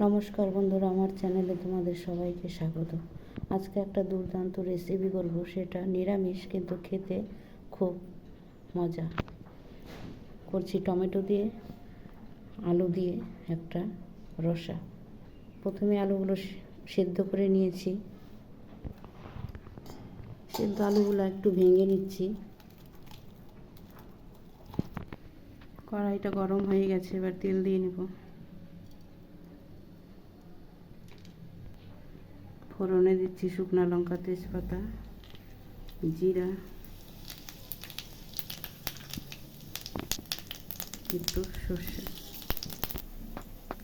নমস্কার বন্ধুরা, আমার চ্যানেলে তোমাদের সবাইকে স্বাগত। আজকে একটা দুর্দান্ত রেসিপি করব, সেটা নিরামিষ কিন্তু খেতে খুব মজা করছি। টমেটো দিয়ে আলু দিয়ে একটা রসা। প্রথমে আলুগুলো সেদ্ধ করে নিয়েছি। সেদ্ধ আলুগুলো একটু ভেঙে নিচ্ছি। কড়াইটা গরম হয়ে গেছে, এবার তেল দিয়ে নেব। ফোড়নে দিচ্ছি শুকনো লঙ্কা, তেজপাতা, জিরা, একটু সর্ষে।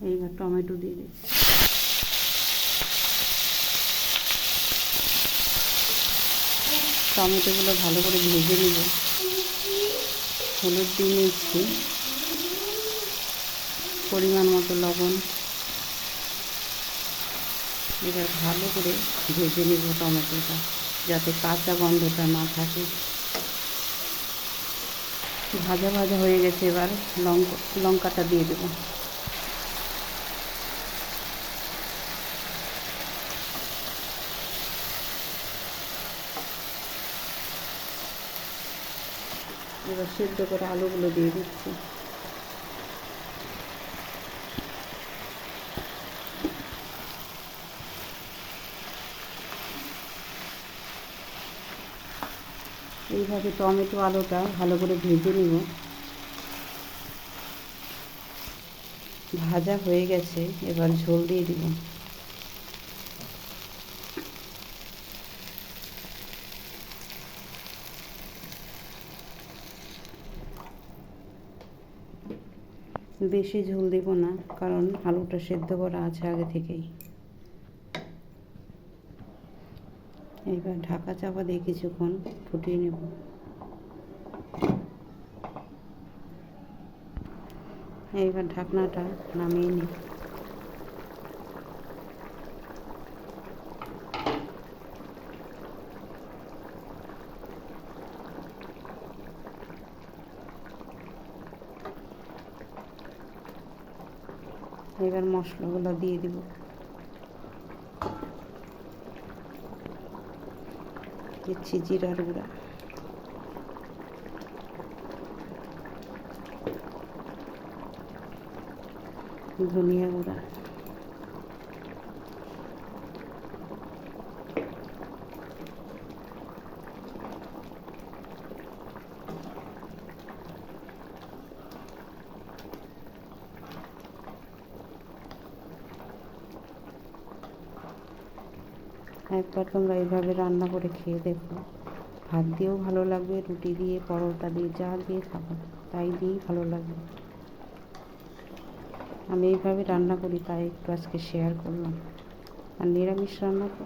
এইবার টমেটো দিয়ে দিচ্ছি। টমেটোগুলো ভালো করে ভেজে নেব। হলুদ দিয়ে নিচ্ছি, পরিমাণ মতো লবণ। এবার ভালো করে ভেজে নেব টমেটোটা, যাতে কাঁচা গন্ধটা না থাকে। ভাজা ভাজা হয়ে গেছে, এবার লঙ্কাটা দিয়ে দেব। এবার সেদ্ধ করে আলুগুলো দিয়ে দিচ্ছি। এইভাবে টমেটো আলুটা ভালো করে ভেজে নেব। ভাজা হয়ে গেছে, এবার ঝোল দিয়ে দিব। বেশি ঝোল দেব না, কারণ আলুটা সেদ্ধ করা আছে আগে থেকেই। এবার ঢাকা চাপা দিয়ে কিছুক্ষণ ফুটিয়ে নেব। এইবার ঢাকনাটা নামিয়ে নিই। এবার মশলাগুলো দিয়ে দিব। দিচ্ছি জিরার গুঁড়া, ধনিয়া গুঁড়া, একবার তোমরা এইভাবে রান্না করে খেয়ে দেখো। ভাত দিয়েও ভালো লাগবে, রুটি দিয়ে, পরোটা দিয়ে, যা দিয়ে খাবো তাই দিয়েই ভালো লাগবে। আমি এইভাবে রান্না করি, তাই একটু আজকে শেয়ার করলাম। আর নিরামিষ রান্না তো।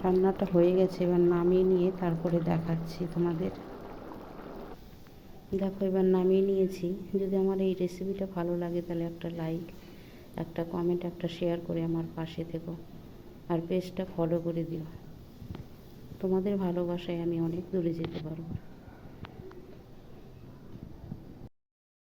রান্নাটা হয়ে গেছে, এবার নামিয়ে নিয়ে তারপরে দেখাচ্ছি তোমাদের। দেখো, এবার নামিয়ে নিয়েছি। যদি আমার এই রেসিপিটা ভালো লাগে তাহলে একটা লাইক, একটা কমেন্ট, একটা শেয়ার করে আমার পাশে থেকো। আর পেজটা ফলো করে দিও। তোমাদের ভালোবাসায় আমি অনেক দূরে যেতে পারবো।